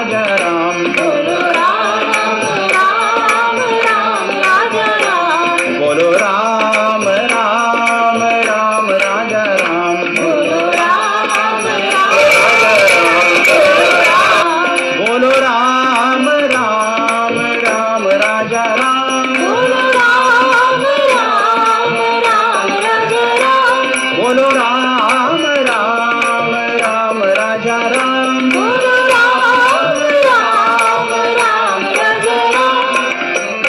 Raja Ram. Bolo Ram Ram Ram Raja Ram. Bolo Ram Ram Ram Raja Ram. Bolo Ram Ram Bolo Ram Ram Ram Raja Ram. Bolo Ram Ram Raja Ram. Bolo Ram Ram Ram Raja Ram. Bolo Ram Ram Raja Ram.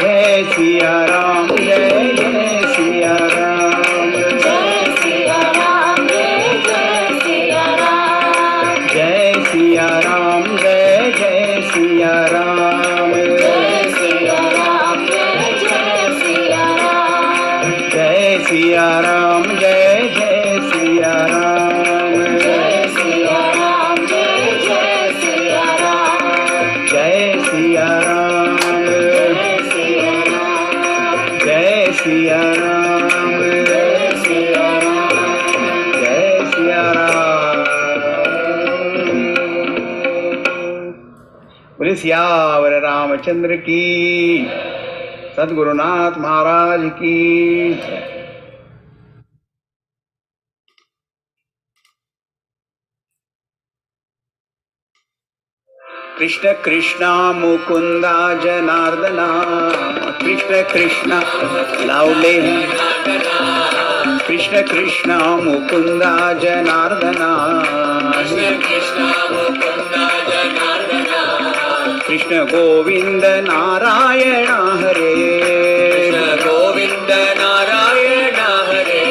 Jai Siya Ram, Jai Jai Siya Ram. Jai Siya Ram, Jai Siya Ram. Jai Siya Ram, Jai Jai Siya Ram. Jai Siya Ram, Jai Siya Ram. Jai Siya Ram, Jai Jai Siya Ram. Jai Siya Ram, Jai Siya Ram. Jai Siya Ram, Jai Siya Ram. Jai Siya Ram, Jai Siya Ram. Jai Siya Ram. बोले सियावर रामचंद्र की, सद्गुरुनाथ महाराज की। कृष्ण कृष्ण मुकुंदा जनार्दना, कृष्ण कृष्ण लावले, कृष्ण कृष्ण मुकुंदा जनार्दना, कृष्ण गोविंद नारायण हरे, गोविंद नारायण हरे,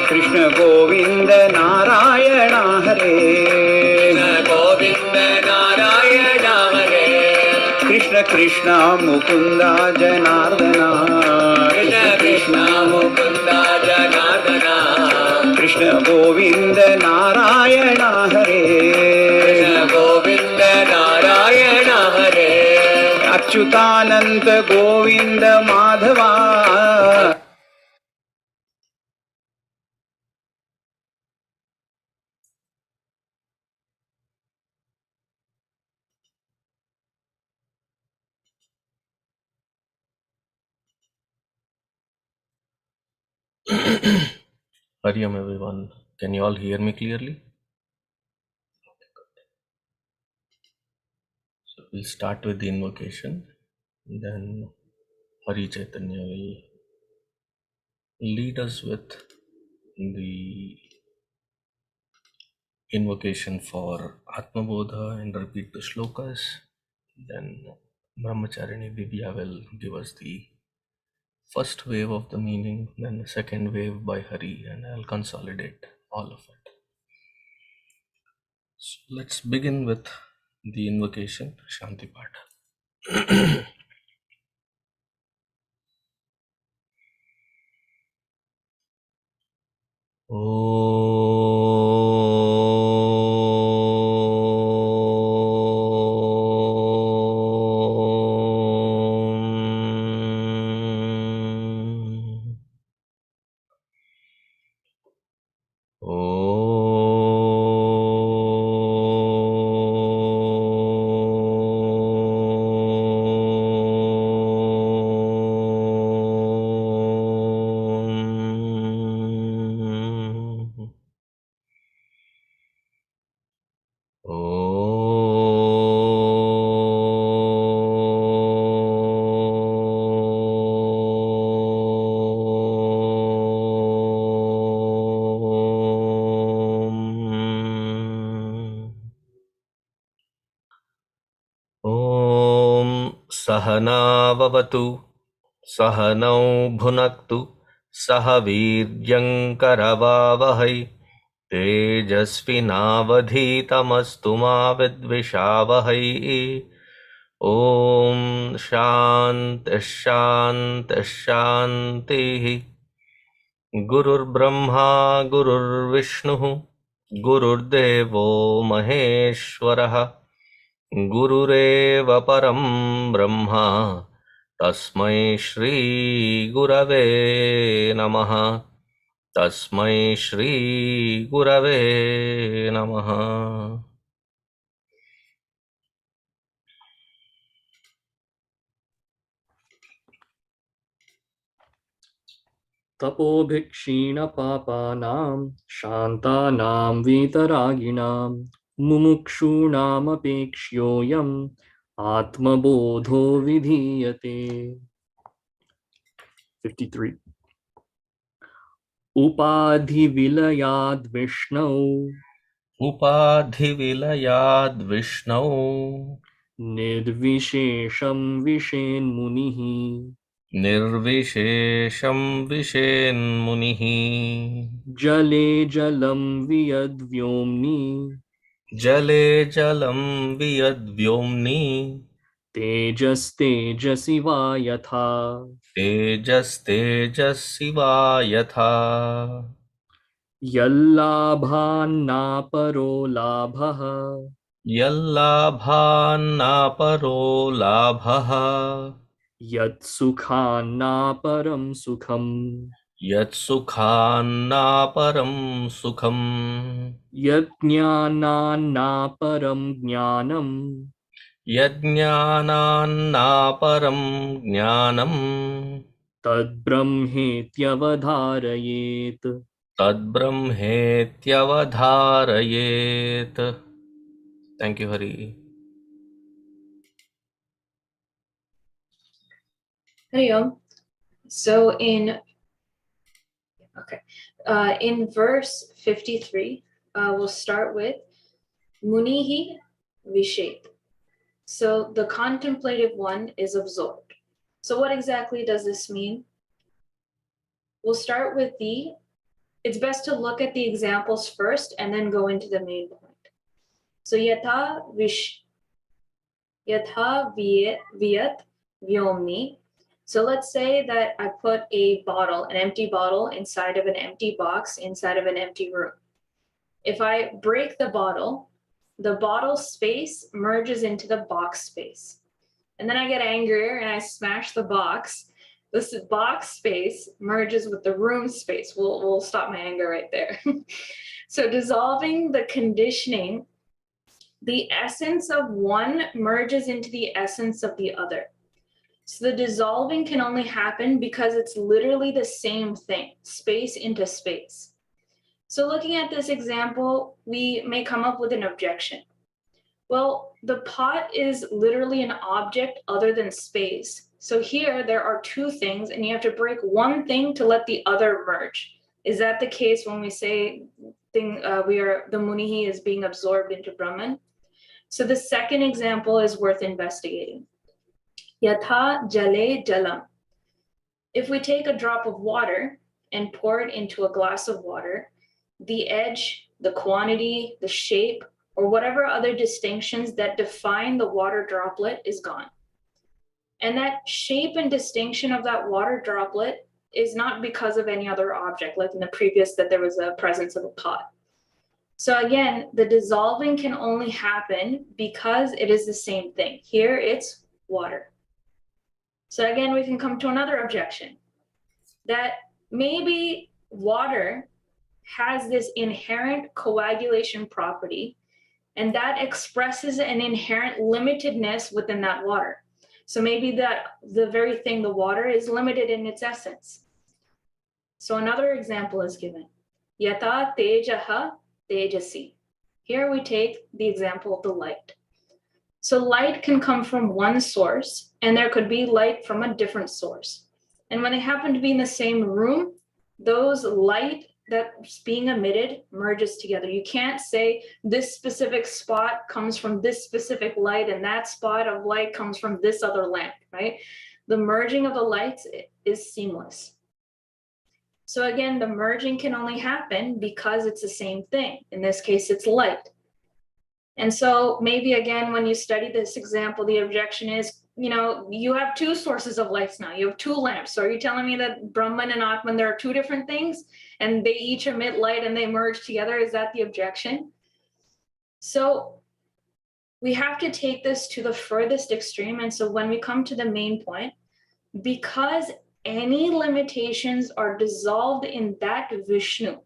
कृष्ण गोविंद नारायण हरे, गोविंद नारायण हरे, कृष्ण कृष्ण मुकुंदा जनार्दना, कृष्ण कृष्ण मुकुंद जनार्दना, कृष्ण गोविंद नारायण हरे, गोविंद नारायण हरे, अच्युतानंत Govind Madhava. Hari Om everyone. Can you all hear me clearly? So we'll start with the invocation. Then Hari Chaitanya will lead us with the invocation for Atmabodha and repeat the shlokas. Then Brahmacharini Divya will give us the first wave of the meaning, then the second wave by Hari, and I'll consolidate all of it. So let's begin with the invocation, Shanti Pata. सहनाववतु सहनौ भुनक्तु सह वीर्यङ्करवावहै तेजस्विनावधीतमस्तु मा विद्विषावहै। ॐ शान्तिः शान्तिः शान्तिः। गुरुर्ब्रह्मा गुरुर्विष्णुः गुरुर्देवो महेश्वरः गुरुरेव परं ब्रह्मा तस्मै श्री गुरवे नमः। तस्मै श्री गुरवे नमः। तपोभिक्षीणपापानां शान्तानां वीतरागिणां मुमुक्षूणामपेक्ष्योऽयम् आत्मबोधो विधीयते. 53. upādhivilayādviṣṇau upādhivilayādviṣṇau nirviśeṣaṃ viśenmuniḥ nirviśeṣaṃ viśenmuniḥ jale jalaṃ viyadvyomni jale jalaṃ viyadvyomni tejastejasi va yathā tejastejasi yathā yallābhānnāparo lābhah yallābhānnāparo lābhah yatsukhānnāparaṃ sukham yatsukhānnāparaṃ sukham yajjñānānnāparaṃ jñānaṃ yajjñānānnāparaṃ jñānaṃ tadbrahmetyavadhārayet. tadbrahmetyavadhārayet. Thank you, Hari. Hari Om. So in verse 53, we'll start with Munihi Vishet. So the contemplative one is absorbed. So what exactly does this mean? We'll start with it's best to look at the examples first and then go into the main point. So yathā viyadvyomni. So let's say that I put an empty bottle inside of an empty box, inside of an empty room. If I break the bottle space merges into the box space. And then I get angrier and I smash the box. This box space merges with the room space. We'll stop my anger right there. So dissolving the conditioning, the essence of one merges into the essence of the other. So the dissolving can only happen because it's literally the same thing, space into space. So looking at this example, we may come up with an objection. Well, the pot is literally an object other than space. So here there are two things and you have to break one thing to let the other merge. Is that the case when we say the Munihi is being absorbed into Brahman? So the second example is worth investigating. Yathā jale jalaṃ. If we take a drop of water and pour it into a glass of water, the edge, the quantity, the shape, or whatever other distinctions that define the water droplet is gone. And that shape and distinction of that water droplet is not because of any other object, like in the previous that there was a presence of a pot. So again, the dissolving can only happen because it is the same thing. Here it's water. So again, we can come to another objection, that maybe water has this inherent coagulation property, and that expresses an inherent limitedness within that water. So maybe that the very thing, the water, is limited in its essence. So another example is given. Yathā tejastejasi. Here we take the example of the light. So light can come from one source, and there could be light from a different source. And when they happen to be in the same room, those light that's being emitted merges together. You can't say this specific spot comes from this specific light and that spot of light comes from this other lamp, right? The merging of the lights is seamless. So again, the merging can only happen because it's the same thing. In this case, it's light. And so maybe again, when you study this example, the objection is, you have two sources of lights now. You have two lamps. So are you telling me that Brahman and Atman, there are two different things and they each emit light and they merge together? Is that the objection? So we have to take this to the furthest extreme. And so when we come to the main point, because any limitations are dissolved in that Vishnu,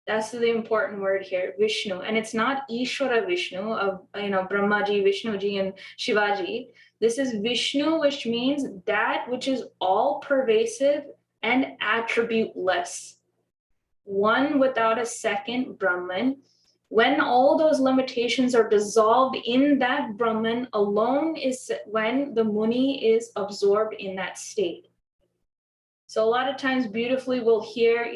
that's the important word here, Vishnu. And it's not Ishvara Vishnu of, Brahmaji, Vishnuji, and Shivaji. This is Vishnu, which means that which is all pervasive and attributeless. One without a second Brahman. When all those limitations are dissolved in that Brahman alone is when the Muni is absorbed in that state. So a lot of times beautifully we'll hear,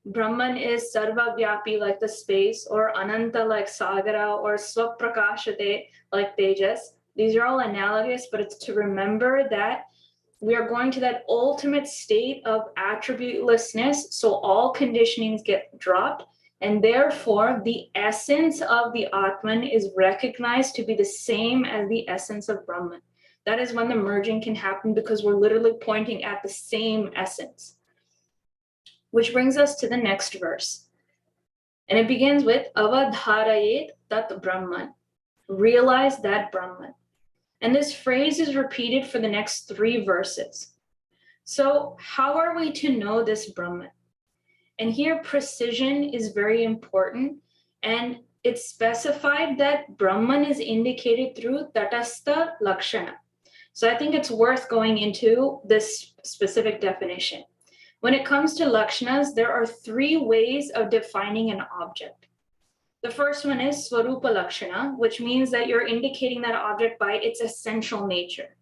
Brahman is sarvavyapi like the space, or ananta like sagara, or swaprakashate like tejas. These are all analogous, but it's to remember that we are going to that ultimate state of attributelessness. So all conditionings get dropped. And therefore, the essence of the Atman is recognized to be the same as the essence of Brahman. That is when the merging can happen, because we're literally pointing at the same essence. Which brings us to the next verse. And it begins with avadhārayet tat Brahman. Realize that Brahman. And this phrase is repeated for the next 3 verses. So how are we to know this Brahman? And here precision is very important, and it's specified that Brahman is indicated through tatastha lakshana. So I think it's worth going into this specific definition. When it comes to lakshanas, there are 3 ways of defining an object. The first one is swarupa lakshana, which means that you're indicating that object by its essential nature.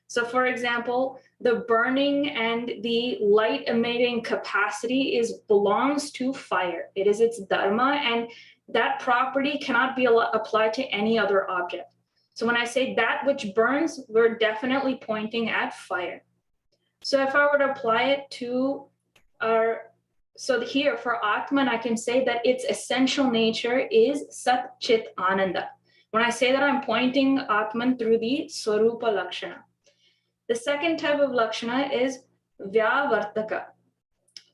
So for example, the burning and the light emitting capacity belongs to fire. It is its dharma, and that property cannot be applied to any other object. So when I say that which burns, we're definitely pointing at fire. So if I were to apply it to here for Atman, I can say that its essential nature is Sat Chit Ananda. When I say that, I'm pointing Atman through the Swarupa Lakshana. The second type of Lakshana is Vyavartaka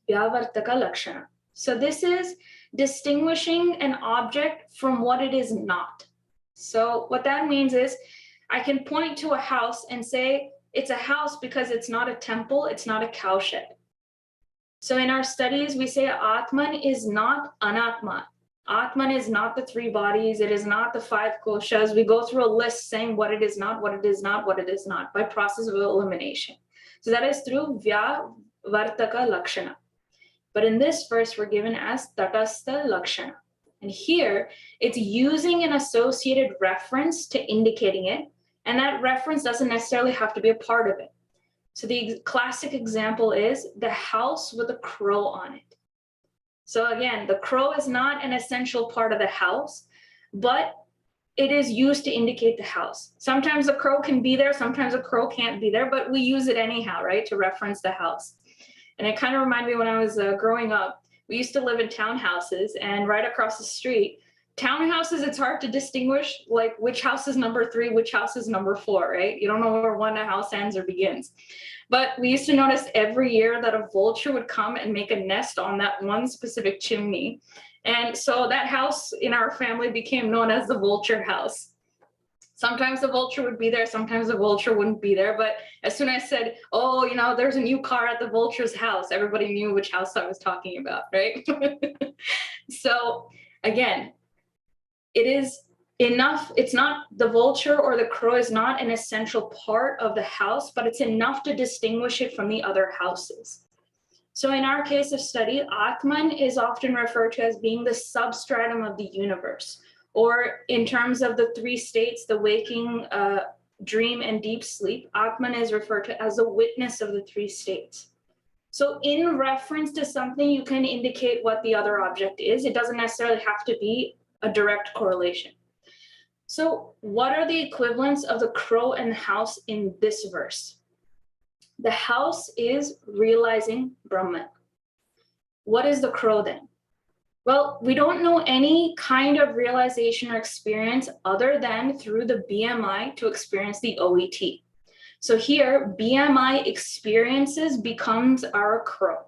Lakshana. So this is distinguishing an object from what it is not. So what that means is I can point to a house and say it's a house because it's not a temple, it's not a cowshed. So in our studies, we say Atman is not anatma. Atman is not the 3 bodies. It is not the 5 koshas. We go through a list saying what it is not, what it is not, what it is not by process of elimination. So that is through Vyavartaka Lakshana. But in this verse, we're given as Tatastha Lakshana. And here, it's using an associated reference to indicating it. And that reference doesn't necessarily have to be a part of it. So the classic example is the house with a crow on it. So again, the crow is not an essential part of the house, but it is used to indicate the house. Sometimes a crow can be there, sometimes a crow can't be there, but we use it anyhow, right, to reference the house. And it kind of reminded me when I was growing up, we used to live in townhouses, and right across the street, townhouses, it's hard to distinguish like which house is number 3, which house is number 4, right? You don't know where one house ends or begins. But we used to notice every year that a vulture would come and make a nest on that one specific chimney. And so that house in our family became known as the vulture house. Sometimes the vulture would be there, sometimes the vulture wouldn't be there. But as soon as I said, oh, there's a new car at the vulture's house, everybody knew which house I was talking about, right? So again, it is enough. It's not the vulture or the crow is not an essential part of the house, but it's enough to distinguish it from the other houses. So in our case of study, Atman is often referred to as being the substratum of the universe, or in terms of the 3 states, the waking, dream, and deep sleep, Atman is referred to as a witness of the 3 states. So in reference to something, you can indicate what the other object is. It doesn't necessarily have to be a direct correlation. So what are the equivalents of the crow and the house in this verse? The house is realizing Brahman. What is the crow then? Well, we don't know any kind of realization or experience other than through the BMI to experience the OET. So here, BMI experiences becomes our crow.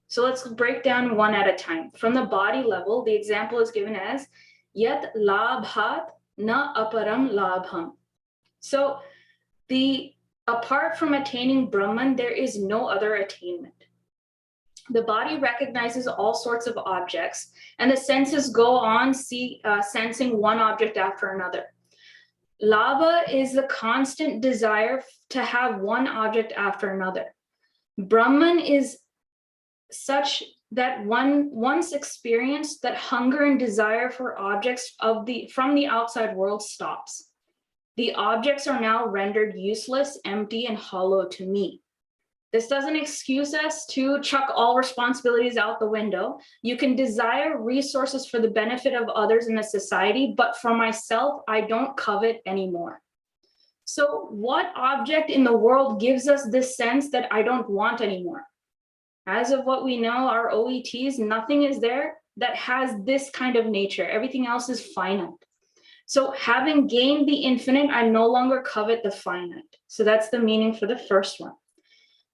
So let's break down one at a time. From the body level, the example is given as yallābhānnāparaṃ. So apart from attaining Brahman, there is no other attainment. The body recognizes all sorts of objects, and the senses go on sensing one object after another. Lābho is the constant desire to have one object after another. Brahman is such that one once experienced that hunger and desire for objects from the outside world stops. The objects are now rendered useless, empty, and hollow to me. This doesn't excuse us to chuck all responsibilities out the window. You can desire resources for the benefit of others in a society, but for myself, I don't covet anymore. So what object in the world gives us this sense that I don't want anymore? As of what we know, our OETs, nothing is there that has this kind of nature. Everything else is finite. So having gained the infinite, I no longer covet the finite. So that's the meaning for the first one.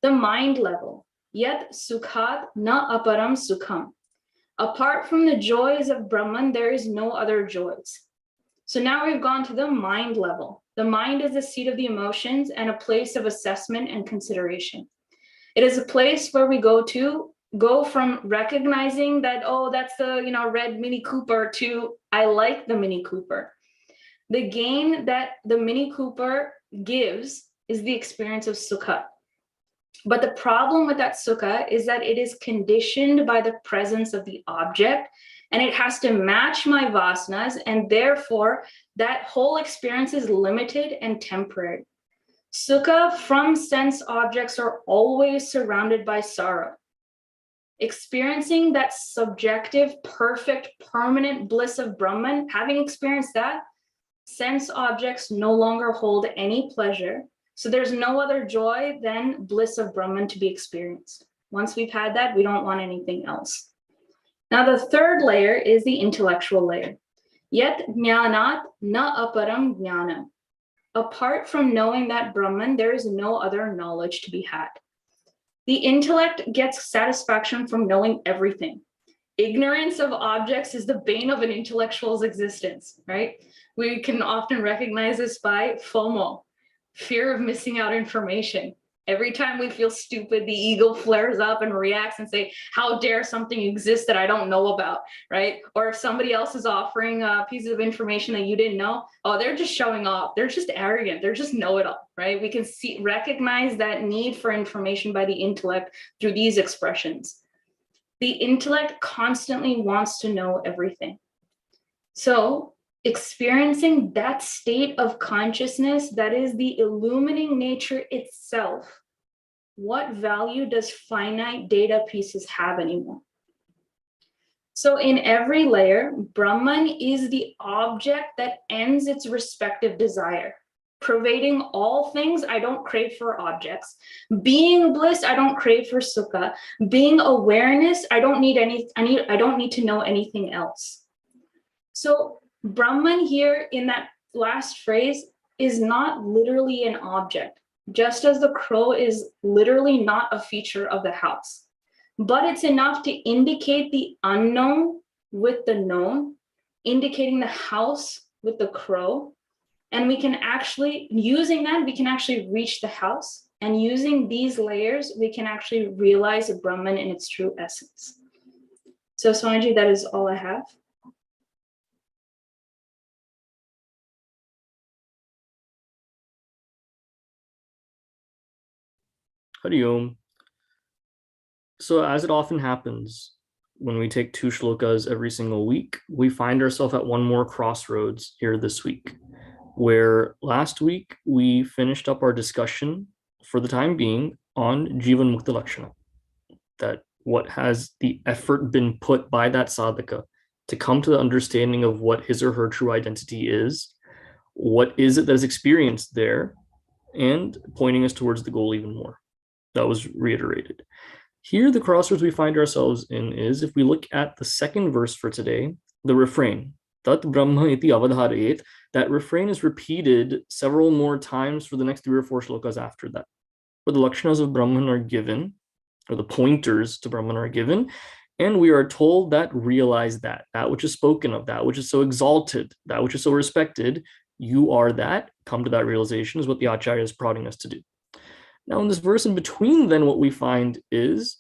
The mind level, yat sukhānnāparaṃ sukham. Apart from the joys of Brahman, there is no other joys. So now we've gone to the mind level. The mind is the seat of the emotions and a place of assessment and consideration. It is a place where we go from recognizing that, oh, that's the red Mini Cooper, to I like the Mini Cooper. The gain that the Mini Cooper gives is the experience of sukha. But the problem with that sukha is that it is conditioned by the presence of the object, and it has to match my vasanas, and therefore that whole experience is limited and temporary. Sukha from sense objects are always surrounded by sorrow. Experiencing that subjective, perfect, permanent bliss of Brahman, having experienced that, sense objects no longer hold any pleasure. So there's no other joy than bliss of Brahman to be experienced. Once we've had that, we don't want anything else. Now the third layer is the intellectual layer. Yajjñānānnāparaṃ jñānaṃ. Apart from knowing that Brahman, there is no other knowledge to be had. The intellect gets satisfaction from knowing everything. Ignorance of objects is the bane of an intellectual's existence, right? We can often recognize this by FOMO, fear of missing out information. Every time we feel stupid, the ego flares up and reacts and say, how dare something exist that I don't know about, right? Or if somebody else is offering a piece of information that you didn't know, oh, they're just showing off. They're just arrogant. They're just know-it-all, right? We can recognize that need for information by the intellect through these expressions. The intellect constantly wants to know everything. So experiencing that state of consciousness that is the illumining nature itself, what value does finite data pieces have anymore? So in every layer, Brahman is the object that ends its respective desire. Pervading all things, I don't crave for objects. Being bliss, I don't crave for sukha. Being awareness, I don't need to know anything else. So Brahman here in that last phrase is not literally an object, just as the crow is literally not a feature of the house. But it's enough to indicate the unknown with the known, indicating the house with the crow. And we can actually, using that, we can actually reach the house. And using these layers, we can actually realize Brahman in its true essence. So Swamiji, that is all I have. Hari Om. So as it often happens, when we take 2 shlokas every single week, we find ourselves at one more crossroads here this week, where last week we finished up our discussion for the time being on Jivan Mukta Lakshana, that what has the effort been put by that sadhaka to come to the understanding of what his or her true identity is, what is it that is experienced there, and pointing us towards the goal even more. That was reiterated. Here, the crossroads we find ourselves in is, if we look at the second verse for today, the refrain, tadbrahmetyavadhārayet, that refrain is repeated several more times for the next 3 or 4 shlokas after that, where the lakshanas of Brahman are given, or the pointers to Brahman are given, and we are told that realize that which is spoken of, that which is so exalted, that which is so respected, you are that, come to that realization, is what the Acharya is prodding us to do. Now, in this verse in between, then, what we find is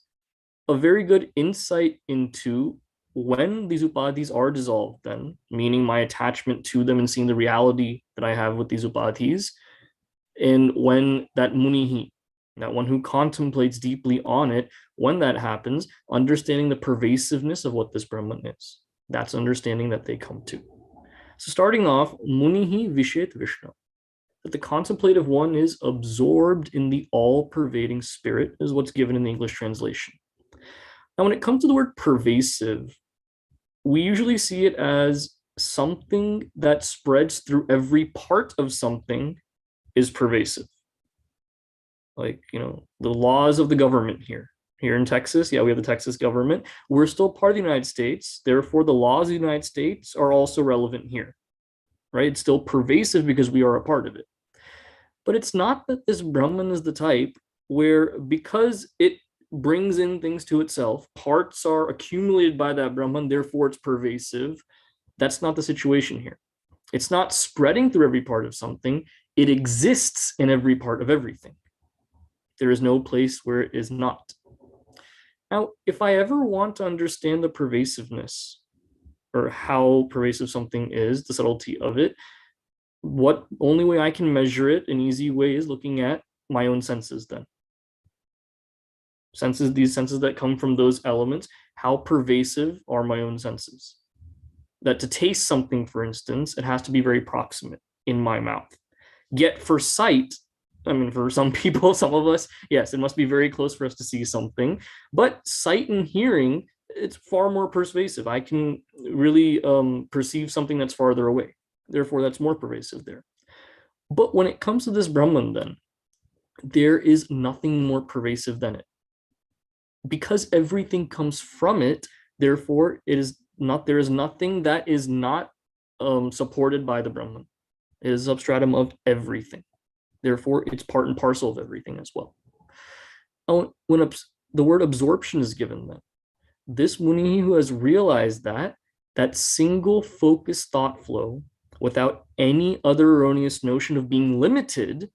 a very good insight into when these upadhis are dissolved, then, meaning my attachment to them and seeing the reality that I have with these upadhis, and when that munihi, that one who contemplates deeply on it. When that happens, understanding the pervasiveness of what this Brahman is. That's understanding that they come to. So starting off, munihi viśenmuniḥ, that the contemplative one is absorbed in the all-pervading spirit, is what's given in the English translation. Now, when it comes to the word pervasive, we usually see it as something that spreads through every part of something is pervasive. Like, the laws of the government here in Texas, we have the Texas government. We're still part of the United States. Therefore, the laws of the United States are also relevant here, right? It's still pervasive because we are a part of it. But it's not that this Brahman is the type where, because it brings in things to itself, parts are accumulated by that Brahman, therefore it's pervasive. That's not the situation here. It's not spreading through every part of something. It exists in every part of everything. There is no place where it is not. Now, if I ever want to understand the pervasiveness or how pervasive something is, the subtlety of it, what only way I can measure it, an easy way, is looking at my own senses then. Senses, these senses that come from those elements, how pervasive are my own senses? That to taste something, for instance, it has to be very proximate in my mouth. Yet for sight, for some people, some of us, yes, it must be very close for us to see something. But sight and hearing, it's far more pervasive. I can really perceive something that's farther away. Therefore, that's more pervasive there. But when it comes to this Brahman, then, there is nothing more pervasive than it. Because everything comes from it, therefore, there is nothing that is not supported by the Brahman. It is substratum of everything. Therefore, it's part and parcel of everything as well. Now, when the word absorption is given, then, this Muni who has realized that single focused thought flow without any other erroneous notion of being limited,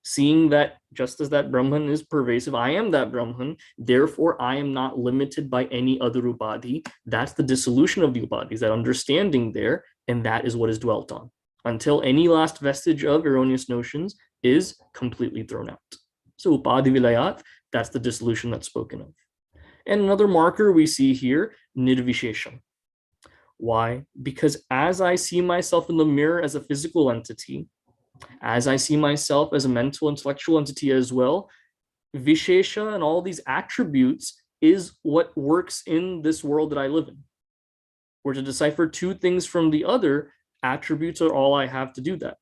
seeing that just as that Brahman is pervasive, I am that Brahman, therefore I am not limited by any other upādhi. That's the dissolution of the upādhis, that understanding there, and that is what is dwelt on, until any last vestige of erroneous notions is completely thrown out. So upādhivilayāt, that's the dissolution that's spoken of. And another marker we see here, nirviśeṣaṃ. Why? Because as I see myself in the mirror as a physical entity, as I see myself as a mental, intellectual entity as well, viśeṣa and all these attributes is what works in this world that I live in. Or to decipher two things from the other, attributes are all I have to do that.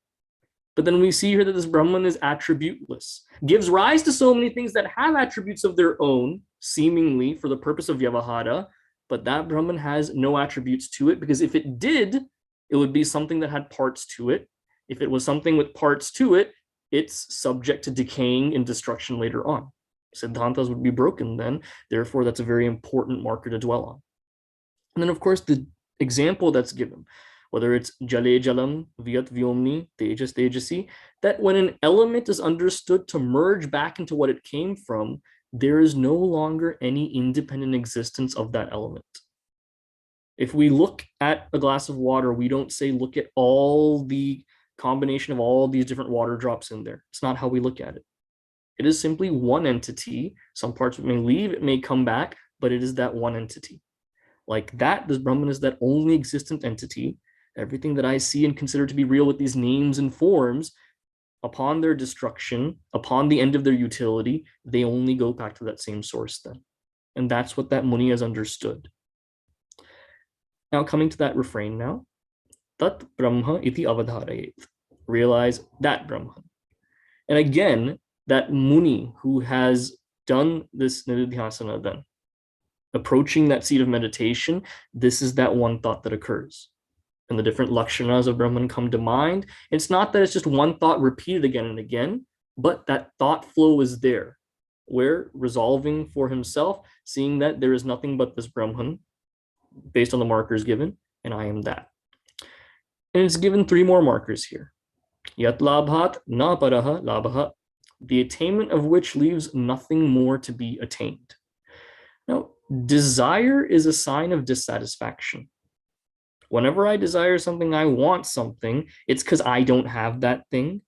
But then we see here that this Brahman is attributeless, gives rise to so many things that have attributes of their own, seemingly for the purpose of vyavahara, but that Brahman has no attributes to it, because if it did, it would be something that had parts to it. If it was something with parts to it, it's subject to decaying and destruction later on. Siddhantas would be broken then. Therefore, that's a very important marker to dwell on. And then, of course, the example that's given, whether it's jale jalaṃ, viyadvyomni, tejastejasi, that when an element is understood to merge back into what it came from, there is no longer any independent existence of that element. If we look at a glass of water, we don't say, look at all the combination of all these different water drops in there. It's not how we look at it. It is simply one entity. Some parts may leave, it may come back, but it is that one entity. Like that, this Brahman is that only existent entity. Everything that I see and consider to be real with these names and forms, upon their destruction, upon the end of their utility, they only go back to that same source then. And that's what that Muni has understood. Now, coming to that refrain now, tat brahma iti avadhārayet. Realize that Brahman. And again, that Muni who has done this nididhyasana then, approaching that seat of meditation, this is that one thought that occurs. And the different lakshanas of Brahman come to mind. It's not that it's just one thought repeated again and again, but that thought flow is there, where resolving for himself, seeing that there is nothing but this Brahman, based on the markers given, and I am that. And it's given three more markers here. yallābhānnāparaṃ, lābho, the attainment of which leaves nothing more to be attained. Now, desire is a sign of dissatisfaction. Whenever I desire something, I want something, it's because I don't have that thing.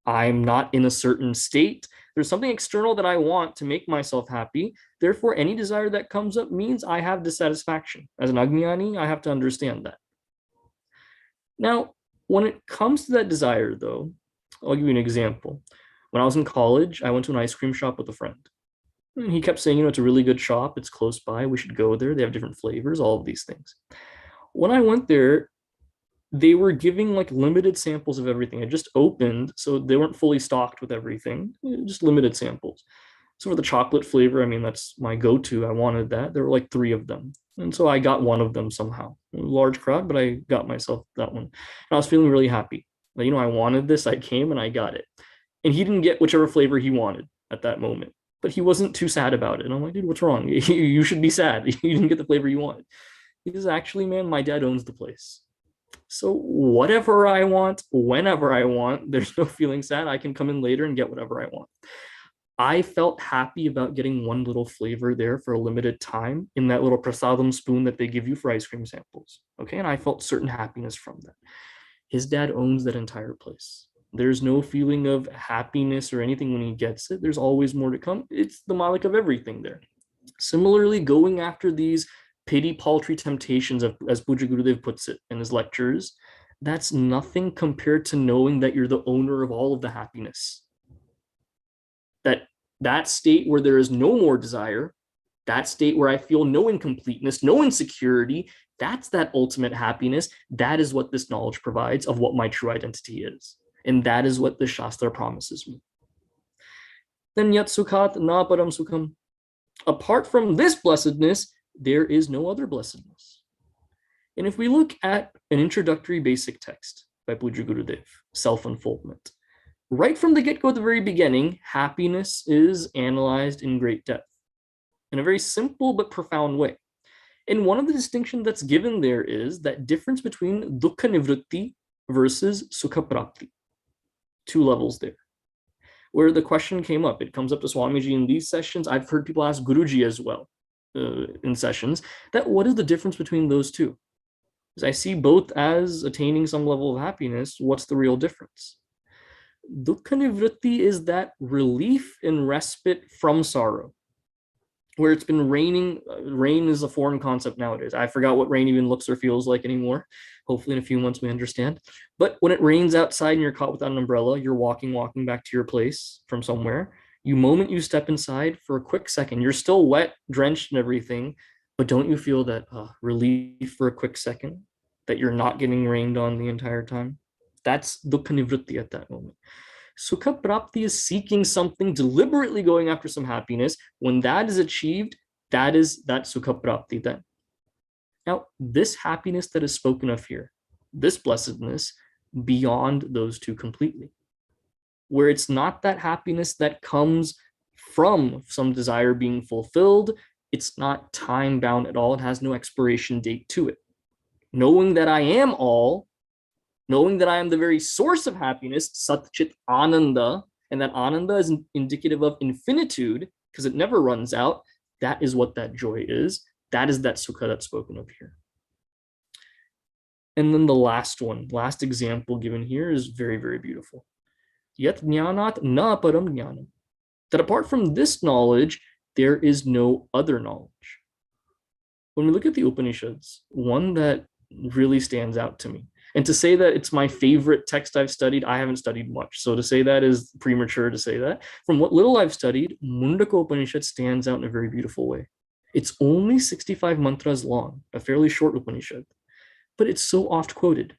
I'm not in a certain state. There's something external that I want to make myself happy. Therefore, any desire that comes up means I have dissatisfaction. As an Ajnani, I have to understand that. Now, when it comes to that desire, though, I'll give you an example. When I was in college, I went to an ice cream shop with a friend. And he kept saying, it's a really good shop. It's close by. We should go there. They have different flavors, all of these things. When I went there, they were giving like limited samples of everything. It just opened, so they weren't fully stocked with everything, just limited samples. So for the chocolate flavor, I mean, that's my go-to. I wanted that. There were like 3 of them. And so I got one of them somehow. A large crowd, but I got myself that one. And I was feeling really happy. Like, I wanted this. I came and I got it. And he didn't get whichever flavor he wanted at that moment. But he wasn't too sad about it. And I'm like, dude, what's wrong? You should be sad. You didn't get the flavor you wanted. He says, actually, man, my dad owns the place. So whatever I want, whenever I want, there's no feeling sad. I can come in later and get whatever I want. I felt happy about getting one little flavor there for a limited time in that little prasadam spoon that they give you for ice cream samples. Okay, and I felt certain happiness from that. His dad owns that entire place. There's no feeling of happiness or anything when he gets it. There's always more to come. It's the malik of everything there. Similarly, going after these petty, paltry temptations, as Pujya Gurudev puts it in his lectures, that's nothing compared to knowing that you're the owner of all of the happiness. That state where there is no more desire, that state where I feel no incompleteness, no insecurity, that's that ultimate happiness. That is what this knowledge provides of what my true identity is. And that is what the Shastra promises me. Then yatsukhānnāparaṃ sukham. Apart from this blessedness, there is no other blessedness. And if we look at an introductory basic text by Pujya Gurudev, Self-Unfoldment, right from the get-go at the very beginning, happiness is analyzed in great depth in a very simple but profound way. And one of the distinctions that's given there is that difference between dukkha nivritti versus sukha prapti. 2 levels there. Where the question came up, it comes up to Swamiji in these sessions. I've heard people ask Guruji as well in sessions, that what is the difference between those 2? Because I see both as attaining some level of happiness. What's the real difference? Dukkha nivritti is that relief and respite from sorrow. Where it's been raining, rain is a foreign concept nowadays. I forgot what rain even looks or feels like anymore. Hopefully in a few months we understand. But when it rains outside and you're caught without an umbrella, you're walking back to your place from somewhere. Moment you step inside, for a quick second, you're still wet, drenched and everything, but don't you feel that relief for a quick second, that you're not getting rained on the entire time? That's dukkha nivritti at that moment. Sukha prapti is seeking something, deliberately going after some happiness. When that is achieved, that is that sukha prapti then. Now, this happiness that is spoken of here, this blessedness, beyond those 2 completely. Where it's not that happiness that comes from some desire being fulfilled. It's not time bound at all. It has no expiration date to it. Knowing that I am all, knowing that I am the very source of happiness, Sat Chit Ananda, and that Ananda is indicative of infinitude because it never runs out. That is what that joy is. That is that sukha that's spoken of here. And then the last example given here is very, very beautiful. Yajjñānānnāparaṃ jñānaṃ. That apart from this knowledge, there is no other knowledge. When we look at the Upanishads, one that really stands out to me, and to say that it's my favorite text I've studied, I haven't studied much. So to say that is premature to say that. From what little I've studied, Mundaka Upanishad stands out in a very beautiful way. It's only 65 mantras long, a fairly short Upanishad, but it's so oft quoted.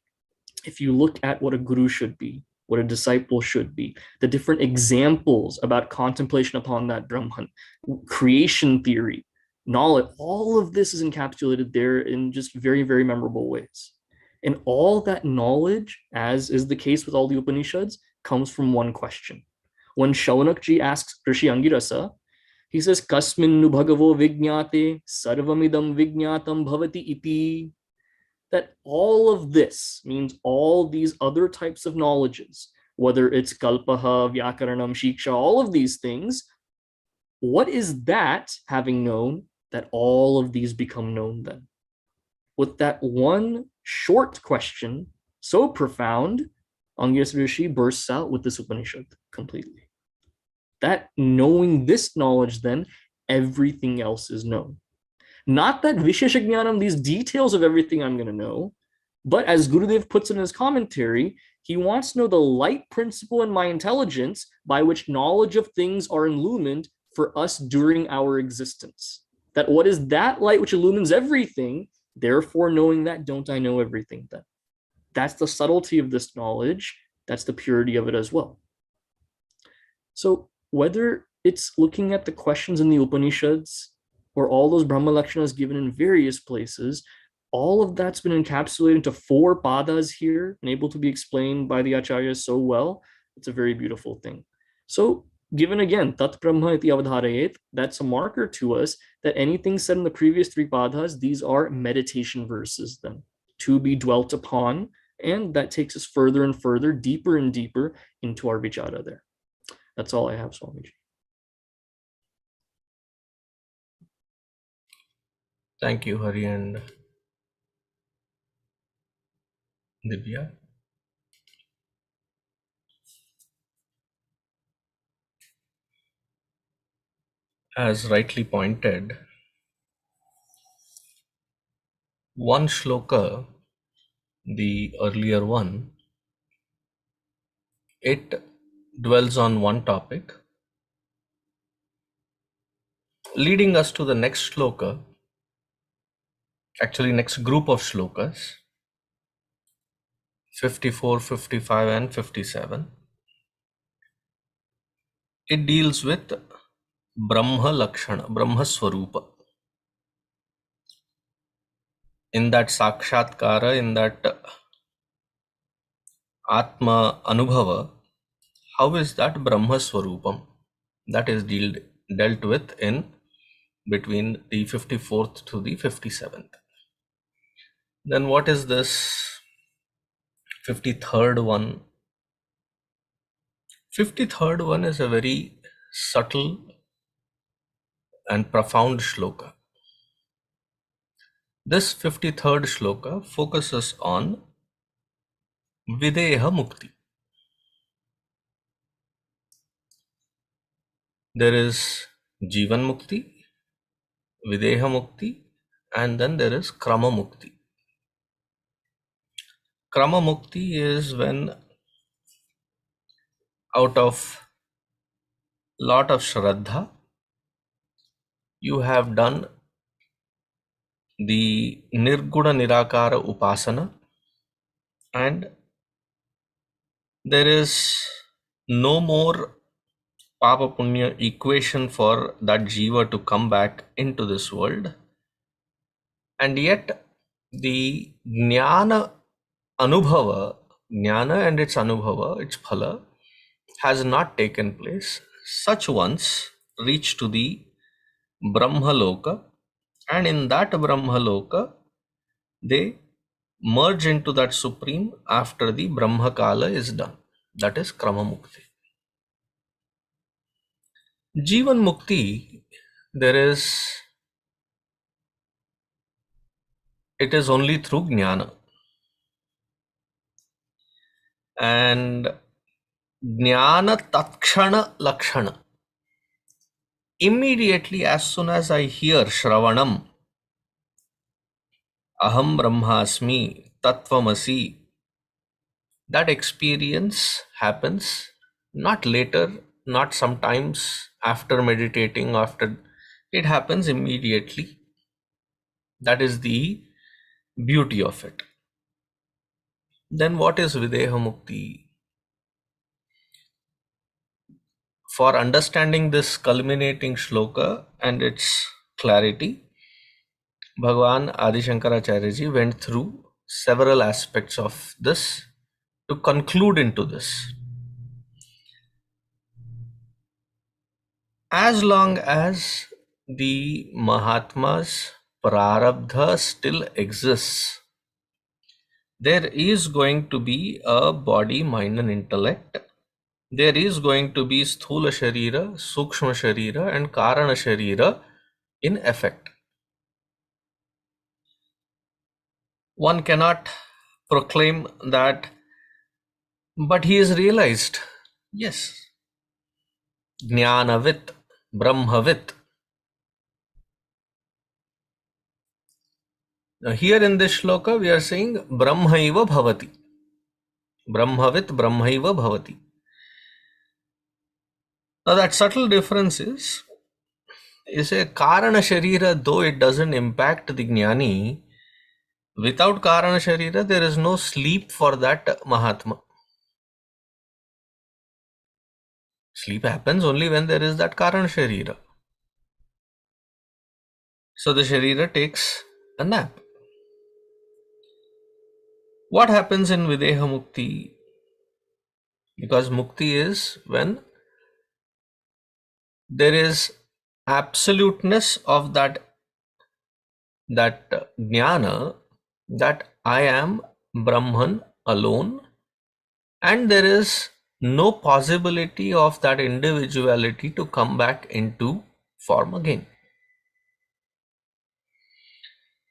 If you look at what a guru should be, what a disciple should be, the different examples about contemplation upon that Brahman, creation theory, knowledge, all of this is encapsulated there in just very, very memorable ways. And all that knowledge, as is the case with all the Upanishads, comes from one question. When Shaunakji asks Rishi Angirasa, he says, Kasmin nu bhagavo vijñāte sarvamidam vijñātam bhavati iti. That all of this means all these other types of knowledges, whether it's kalpaha, vyakaranam, shiksha, all of these things, what is that, having known, that all of these become known then? With that one short question, so profound, Angyas Rishi bursts out with this Upanishad completely. That knowing this knowledge, then everything else is known. Not that viśeṣaṃ, these details of everything I'm going to know, but as Gurudev puts it in his commentary, he wants to know the light principle in my intelligence by which knowledge of things are illumined for us during our existence. That what is that light which illumines everything? Therefore, knowing that, don't I know everything then? That's the subtlety of this knowledge. That's the purity of it as well. So whether it's looking at the questions in the Upanishads or all those Brahma Lakshanas given in various places, all of that's been encapsulated into 4 padas here and able to be explained by the acharyas so well. It's a very beautiful thing. So given again, tadbrahmetyavadhārayet, that's a marker to us that anything said in the previous 3 padas, these are meditation verses then, to be dwelt upon, and that takes us further and further, deeper and deeper into our vichara there. That's all I have, Swamiji. Thank you, Hari and Divya. As rightly pointed, one shloka, the earlier one, it dwells on one topic, leading us to the next shloka, actually next group of shlokas, 54, 55 and 57. It deals with Brahma Lakshana, Brahma Swarupa. In that Sakshatkara, in that Atma Anubhava, how is that Brahma Swarupam? That is dealt with in between the 54th to the 57th. Then what is this 53rd one? 53rd one is a very subtle and profound shloka. This 53rd shloka focuses on Videha Mukti. There is Jivan Mukti, Videha Mukti, and then there is Krama Mukti. Krama Mukti is when out of lot of Shraddha, you have done the Nirguna Nirakara Upasana, and there is no more Papa Punya equation for that Jiva to come back into this world, and yet the Jnana Anubhava, Jnana and its Anubhava, its Phala, has not taken place. Such ones reach to the Brahma Loka, and in that Brahma Loka, they merge into that Supreme after the Brahma Kala is done. That is Krama Mukti. Jivan Mukti, it is only through Jnana. And Jnana Tatkszana Lakshana. Immediately as soon as I hear Shravanam, Aham Brahmasmi, Tattvamasi, that experience happens not later, not sometimes after meditating, it happens immediately. That is the beauty of it. Then what is Videha Mukti? For understanding this culminating shloka and its clarity, Bhagavan Adi śaṅkarācarya ji went through several aspects of this to conclude into this. As long as the Mahatma's prarabdha still exists, there is going to be a body, mind and intellect. There is going to be sthula sharira, sukshma sharira and karana sharira in effect. One cannot proclaim that But he is realized, yes, jnanavit, brahmavit. Now here in this shloka we are saying brahmaiva bhavati. Brahmavit brahmaiva bhavati. Now that subtle difference is a karana sharira, though it doesn't impact the jnani, without karana sharira there is no sleep for that Mahatma. Sleep happens only when there is that karana sharira. So the sharira takes a nap. What happens in Videha Mukti? Because Mukti is when there is absoluteness of that jnana, that I am Brahman alone, and there is no possibility of that individuality to come back into form again.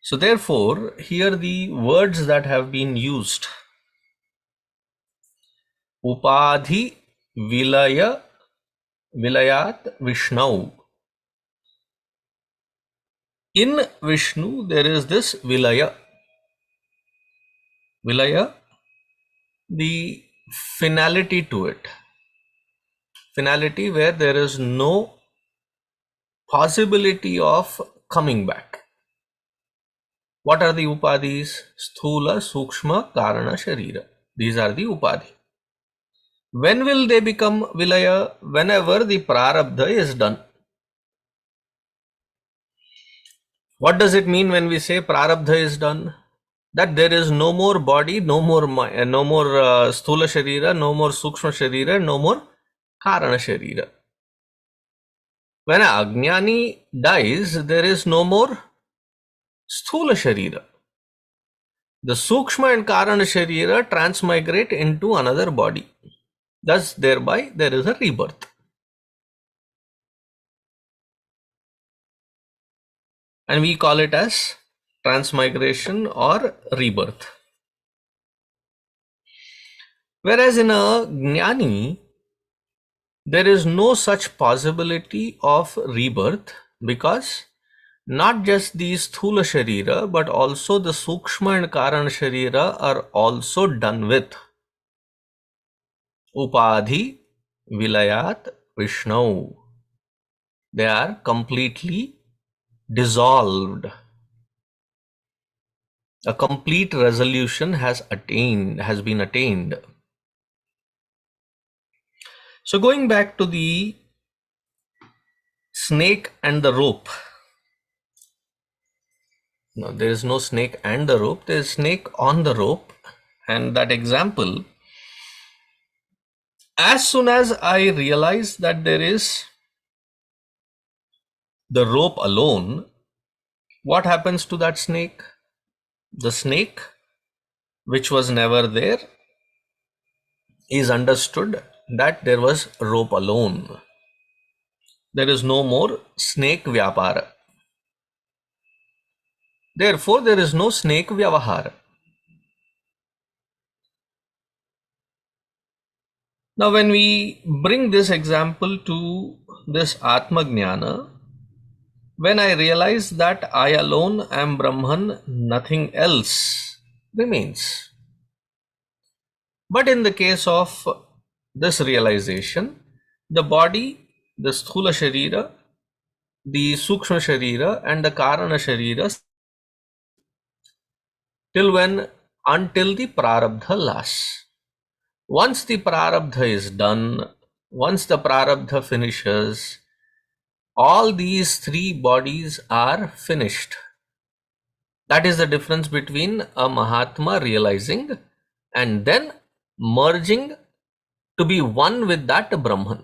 So therefore, here the words that have been used, upādhivilayādviṣṇau. In Vishnu, there is this vilaya. Vilaya, the finality to it. Finality where there is no possibility of coming back. What are the upadhis? Sthula, sukshma, karana, sharira. These are the upadhi. When will they become vilaya? Whenever the prarabdha is done. What does it mean when we say prarabdha is done? That there is no more body, no more sthula sharira, no more sukshma sharira, no more karana sharira. When an ajnani dies, there is no more sthula sharira. The sukshma and karana sharira transmigrate into another body. Thus, thereby there is a rebirth. And we call it as transmigration or rebirth. Whereas in a jnani, there is no such possibility of rebirth, because not just the sthula sharira, but also the sukshma and karana sharira are also done with. Upādhivilayādviṣṇau. They are completely dissolved. A complete resolution has been attained. So going back to the snake and the rope. No, there is no snake and the rope, there is snake on the rope. And that example, as soon as I realize that there is the rope alone, what happens to that snake? The snake, which was never there, is understood that there was rope alone. There is no more snake vyapara. Therefore, there is no snake vyavahara. Now, when we bring this example to this Atma Jnana, when I realize that I alone am Brahman, nothing else remains. But in the case of this realization, the body, the sthula sharira, the sukshma sharira and the karana sharira, until the prarabdha lasts. Once the prarabdha is done, once the prarabdha finishes, all these three bodies are finished. That is the difference between a Mahatma realizing and then merging to be one with that Brahman.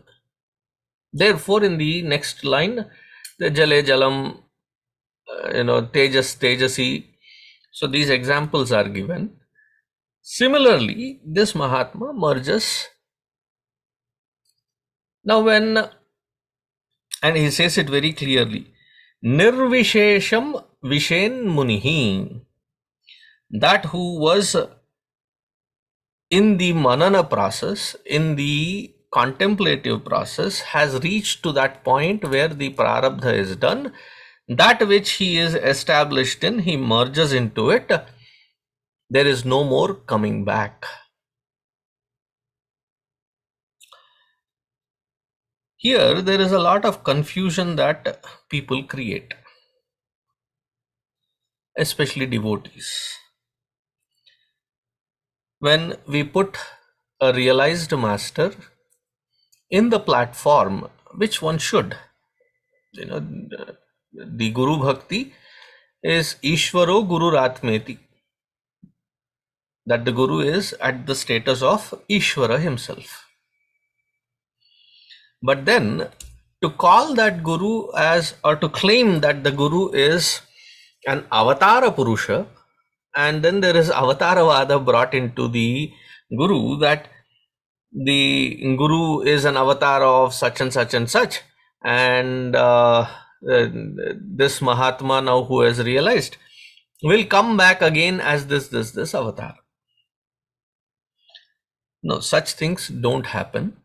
Therefore, in the next line, the jale, jalaṃ, tejastejasi. So these examples are given. Similarly, this Mahatma merges. Now and he says it very clearly, nirviśeṣaṃ viśenmuniḥ, that who was in the manana process, in the contemplative process, has reached to that point where the prarabdha is done. That which he is established in, he merges into it. There is no more coming back. Here, there is a lot of confusion that people create, especially devotees. When we put a realized master in the platform, which one should, the Guru Bhakti is Ishvaro Guru Ratmeti, that the Guru is at the status of Ishvara himself. But then to call that Guru as, or to claim that the Guru is an avatara Purusha, and then there is Avatara-vada brought into the Guru, that the Guru is an avatar of such and such and such, and this Mahatma now who has realized will come back again as this avatar. No, such things don't happen.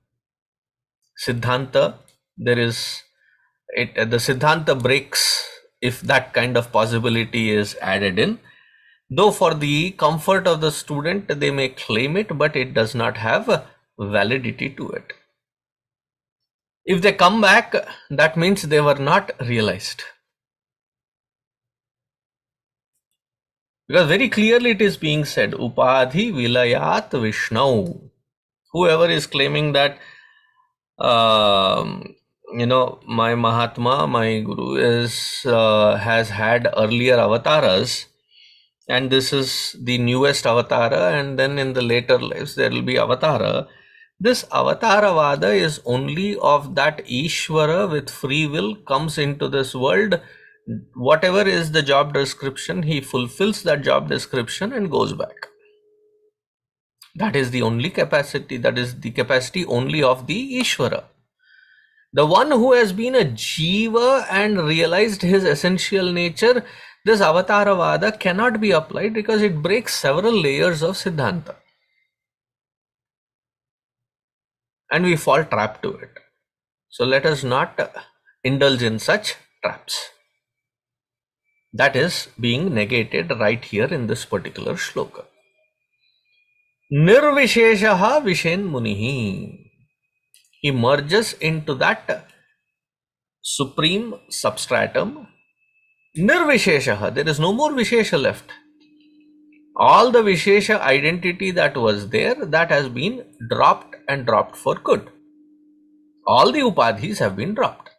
Siddhanta, the Siddhanta breaks if that kind of possibility is added in. Though for the comfort of the student, they may claim it, but it does not have validity to it. If they come back, that means they were not realized. Because very clearly it is being said, upādhivilayādviṣṇau. Whoever is claiming that, my Mahatma, my Guru has had earlier avatars, and this is the newest avatara, and then in the later lives there will be avatara. This avatara-vada is only of that Ishvara with free will, comes into this world. Whatever is the job description, he fulfills that job description and goes back. That is the only capacity, that is the capacity only of the Ishvara. The one who has been a jiva and realized his essential nature, this avatara-vada cannot be applied because it breaks several layers of Siddhanta. And we fall trapped to it. So let us not indulge in such traps. That is being negated right here in this particular shloka. Nirviśeṣaṃ viśenmuniḥ. He merges into that supreme substratum. Nirviśeṣaṃ. There is no more Vishesha left. All the Vishesha identity that was there, that has been dropped, and dropped for good. All the upadhis have been dropped.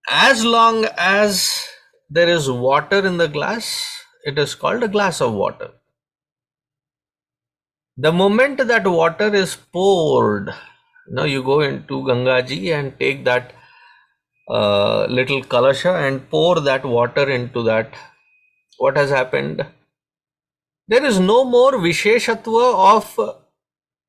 As long as there is water in the glass, it is called a glass of water. The moment that water is poured, you go into Gangaji and take that little kalasha and pour that water into that. What has happened? There is no more Visheshatva of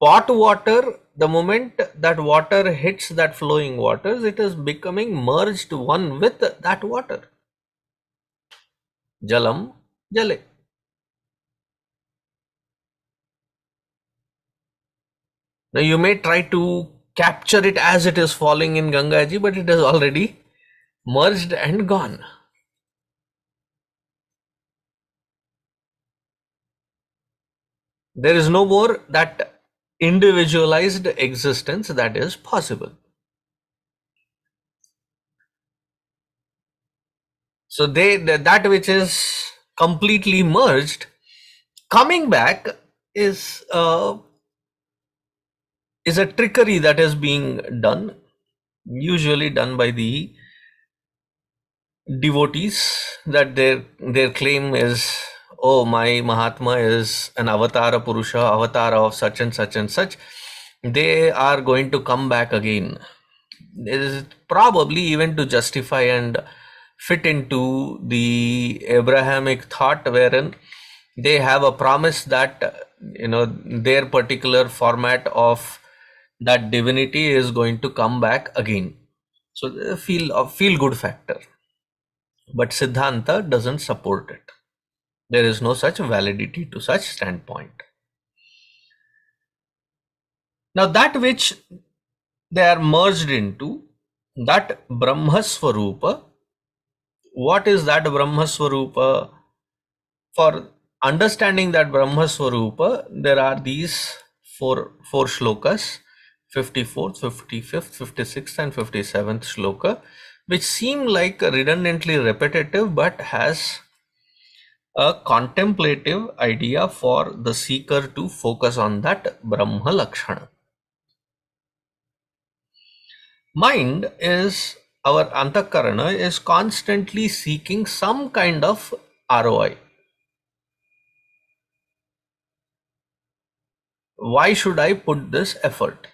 pot water. The moment that water hits that flowing waters, it is becoming merged one with that water. Jalaṃ, jale. Now you may try to capture it as it is falling in Gangaji, but it has already merged and gone. There is no more that individualized existence that is possible. So that which is completely merged, coming back is a trickery that is being done, usually done by the devotees, that their claim is, oh, my Mahatma is an avatara Purusha, avatar of such and such and such. They are going to come back again. It is probably even to justify and fit into the Abrahamic thought, wherein they have a promise that their particular format of that divinity is going to come back again. So they feel good factor. But Siddhanta doesn't support it. There is no such validity to such standpoint. Now that which they are merged into, that Brahmasvarupa, what is that Brahmasvarupa? For understanding that Brahmasvarupa, there are these four shlokas, 54th, 55th, 56th and 57th shloka, which seem like redundantly repetitive but has a contemplative idea for the seeker to focus on that Brahma Lakshana. Mind is, our antakarana is constantly seeking some kind of ROI. Why should I put this effort?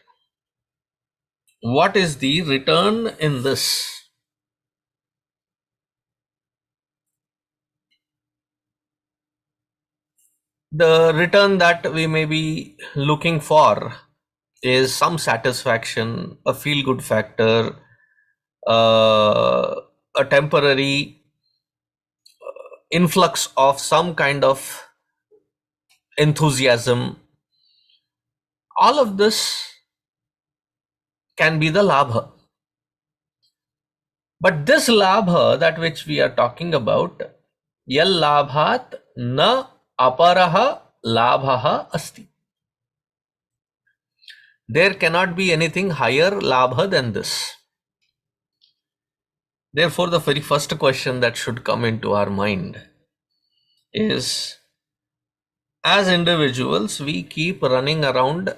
What is the return in this? The return that we may be looking for is some satisfaction, a feel-good factor, a temporary influx of some kind of enthusiasm. All of this can be the lābha. But this lābha, that which we are talking about, yallābhānnāparaha lābha asti. There cannot be anything higher lābha than this. Therefore, the very first question that should come into our mind is, as individuals, we keep running around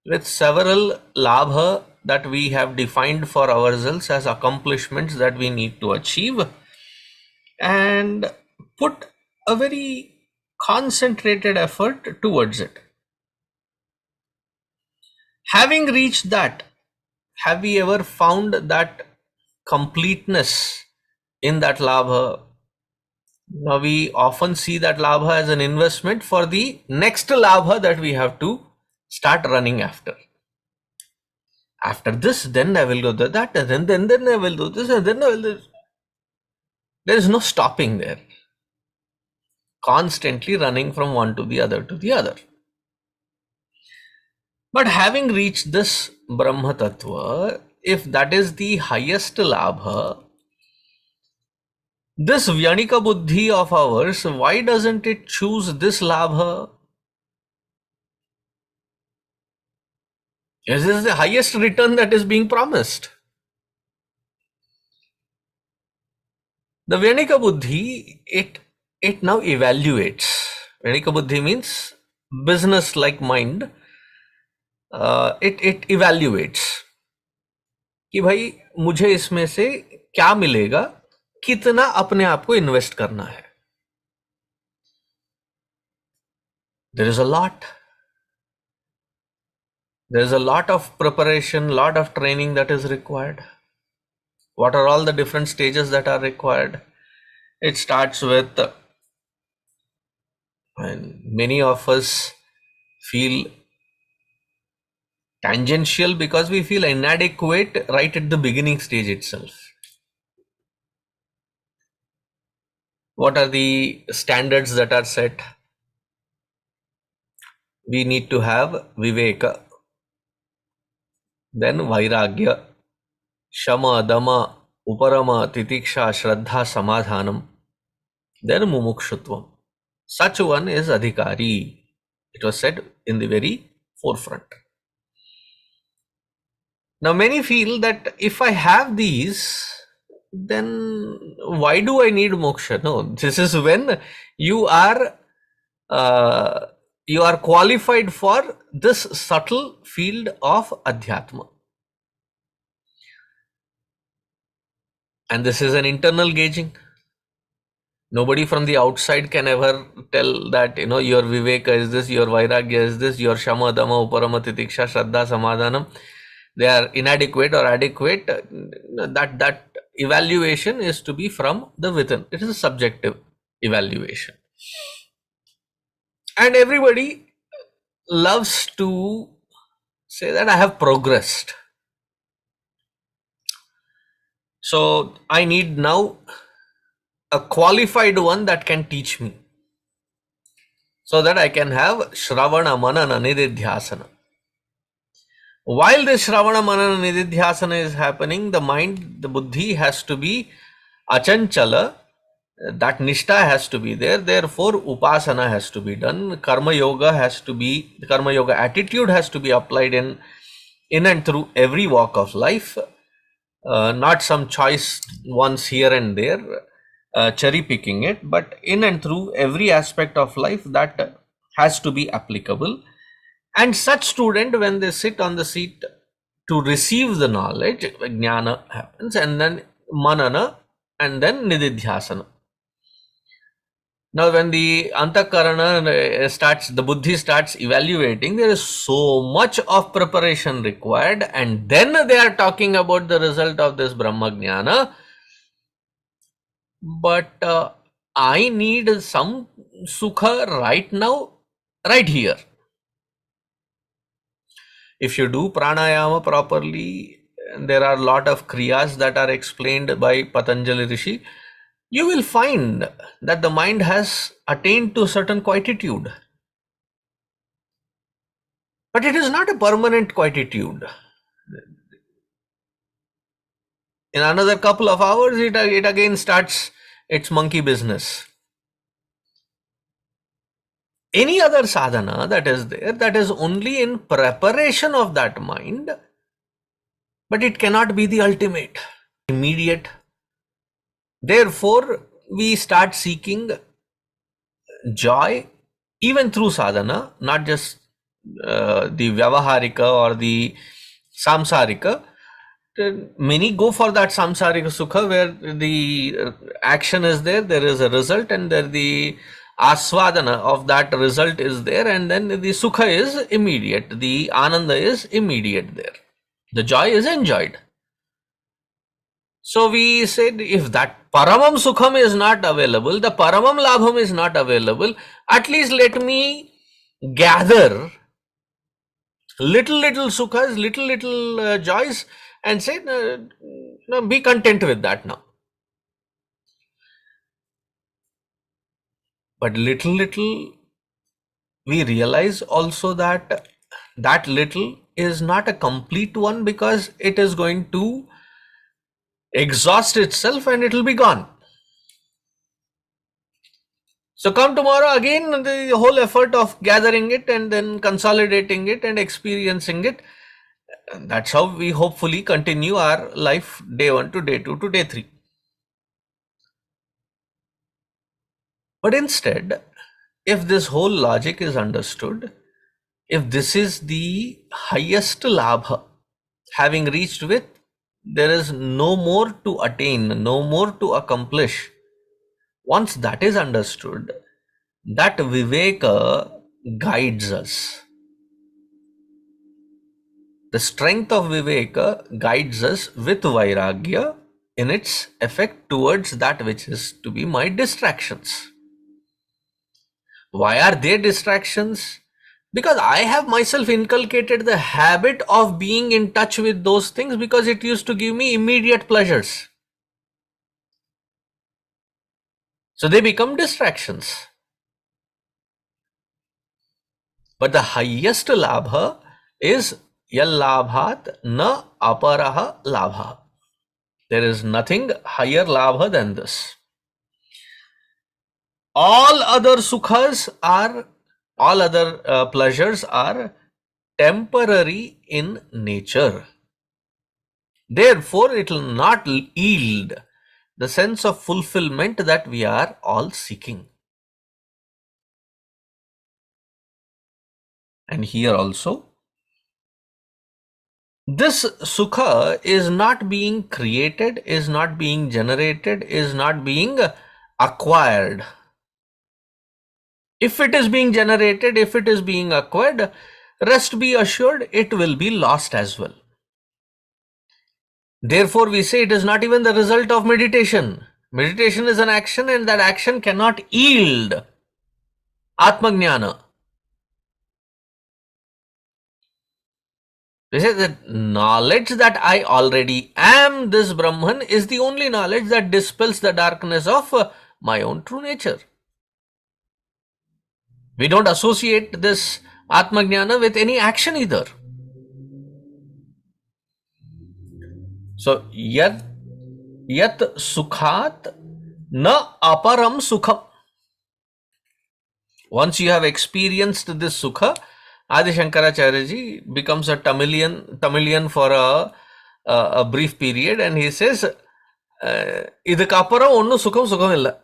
with several lābha that we have defined for ourselves as accomplishments that we need to achieve, and put a very concentrated effort towards it. Having reached that, have we ever found that completeness in that lābha? Now we often see that lābha as an investment for the next lābha that we have to start running after. After this, then I will do that, and then I will do this, and then I will do this. There is no stopping there. Constantly running from one to the other to the other. But having reached this Brahma Tattva, if that is the highest lābha, this Vyanika Buddhi of ours, why doesn't it choose this lābha? This is the highest return that is being promised. The Vyanika Buddhi, it now evaluates. Vyanika Buddhi means business-like mind. It evaluates कि भाई मुझे इसमें से क्या मिलेगा, कितना अपने आप को इन्वेस्ट करना है. There is a lot. There is a lot of preparation, lot of training that is required. What are all the different stages that are required? It starts with, and many of us feel tangential because we feel inadequate right at the beginning stage itself. What are the standards that are set? We need to have viveka, then vairagya, shama, dama, uparama, titiksha, shraddha, samadhanam, then mumukshutvam. Such one is adhikari. It was said in the very forefront. Now many feel that if I have these, then why do I need moksha? No, this is when you are qualified for this subtle field of adhyatma. And this is an internal gauging. Nobody from the outside can ever tell that, your viveka is this, your vairagya is this, your shama, dama, uparama, titiksha, shraddha, samadhanam. They are inadequate or adequate. That evaluation is to be from the within. It is a subjective evaluation. And everybody loves to say that I have progressed. So I need now a qualified one that can teach me. so that I can have Shravana Manana Nididhyasana. While this Shravana Manana Nididhyasana is happening, the mind, the buddhi has to be achanchala, that nishtha has to be there. Therefore, upasana has to be done. Karma yoga has to be, the karma yoga attitude has to be applied in and through every walk of life, not some choice ones here and there, cherry picking it, but in and through every aspect of life that has to be applicable. And such student, when they sit on the seat to receive the knowledge, jnana happens, and then manana, and then nididhyasana. Now, when the antakarana starts, the buddhi starts evaluating, there is so much of preparation required, and then they are talking about the result of this Brahma Jnana. But I need some sukha right now, right here. If you do pranayama properly, there are a lot of kriyas that are explained by Patanjali Rishi. You will find that the mind has attained to certain quietude. But it is not a permanent quietude. In another couple of hours, it again starts its monkey business. Any other sadhana that is there, that is only in preparation of that mind, but it cannot be the ultimate, immediate. Therefore, we start seeking joy even through sadhana, not just the vyavaharika or the samsarika. Many go for that samsarika sukha where the action is there is a result, and there the aswadana of that result is there, and then the sukha is immediate, the ananda is immediate there. The joy is enjoyed. So we said, if that paramam sukham is not available, the paramam lābham is not available, at least let me gather little sukhas, little joys, and say, no, be content with that now. But little, we realize also that that little is not a complete one, because it is going to exhaust itself and it will be gone. So come tomorrow again, the whole effort of gathering it and then consolidating it and experiencing it. And that's how we hopefully continue our life, day 1 to day 2 to day 3. But instead, if this whole logic is understood, if this is the highest lābha, having reached with, there is no more to attain, no more to accomplish. Once that is understood, that viveka guides us. The strength of viveka guides us with vairagya in its effect towards that which is to be my distractions. Why are they distractions? Because I have myself inculcated the habit of being in touch with those things, because it used to give me immediate pleasures. So they become distractions. But the highest lābha is yallābhānnāparaha lābha. There is nothing higher lābha than this. All other sukhas are, all other pleasures are temporary in nature. Therefore, it will not yield the sense of fulfillment that we are all seeking. And here also, this sukha is not being created, is not being generated, is not being acquired. If it is being generated, if it is being acquired, rest be assured it will be lost as well. Therefore, we say it is not even the result of meditation. Meditation is an action, and that action cannot yield atmajnana. They say that knowledge that I already am this Brahman is the only knowledge that dispels the darkness of my own true nature. We don't associate this Atma Jnana with any action either. So, yat sukhat na aparam sukham. Once you have experienced this sukha, Adi Śaṅkarācarya ji becomes a Tamilian for a brief period, and he says, idukku apparam onnu sukham illa.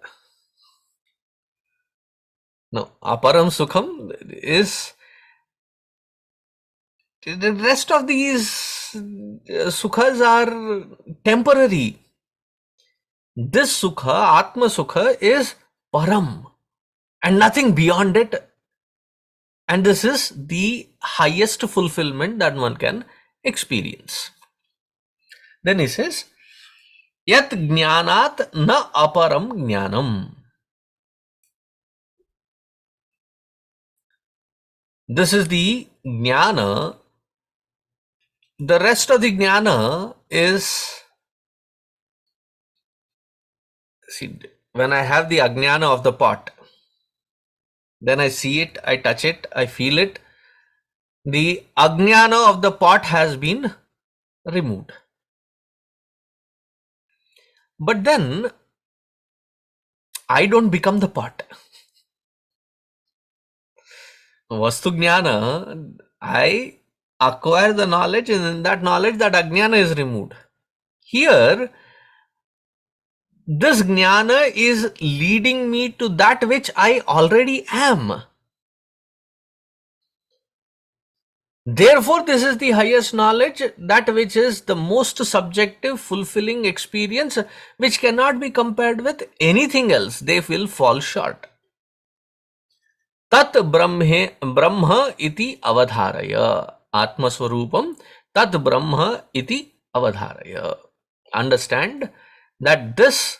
No, aparam sukham is, the rest of these sukhas are temporary. This sukha, Atma Sukha, is param and nothing beyond it. And this is the highest fulfillment that one can experience. Then he says, Yat jñānāt na aparam jñānaṃ. This is the jnana. The rest of the jnana is, see, when I have the ajnana of the pot, then I see it, I touch it, I feel it. The ajnana of the pot has been removed. But then I don't become the pot. Vastu jnana, I acquire the knowledge, and in that knowledge that ajnana is removed. Here, this jnana is leading me to that which I already am. Therefore, this is the highest knowledge, that which is the most subjective, fulfilling experience, which cannot be compared with anything else. They will fall short. Tat brahma iti avadhāraya. Atma swarupam tat brahma iti avadhāraya. Understand that this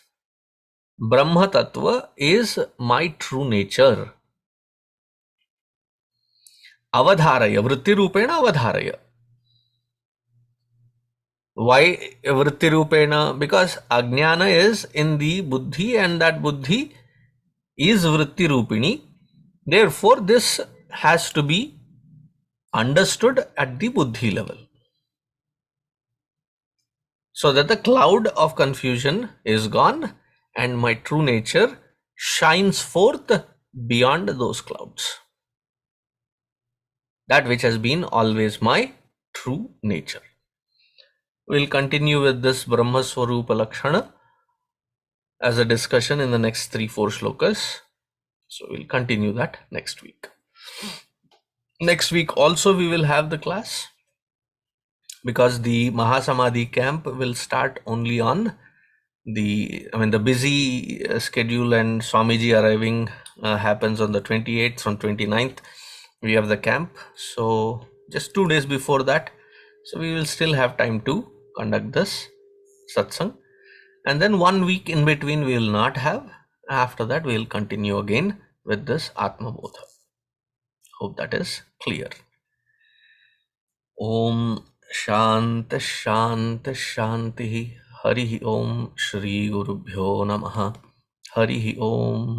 Brahma Tattva is my true nature. Avadhāraya, vritti rupena avadhāraya. Why vritti rupena? Because ajnana is in the buddhi, and that buddhi is vritti rupini. Therefore, this has to be understood at the buddhi level, so that the cloud of confusion is gone and my true nature shines forth beyond those clouds. That which has been always my true nature. We'll continue with this Brahma Swarupa Lakshana as a discussion in the next 3-4 shlokas. So we'll continue that next week. Next week also we will have the class, because the Mahasamadhi camp will start only on the busy schedule, and Swamiji arriving happens on the 28th. On 29th we have the camp, so just 2 days before that, so we will still have time to conduct this satsang, and then 1 week in between we will not have. After that we will continue again with this ātmabodha. Hope that is clear. Om Shanta Shanta Shanti. Harihi Om. Shri Gurubhyo Namaha. Harihi Om.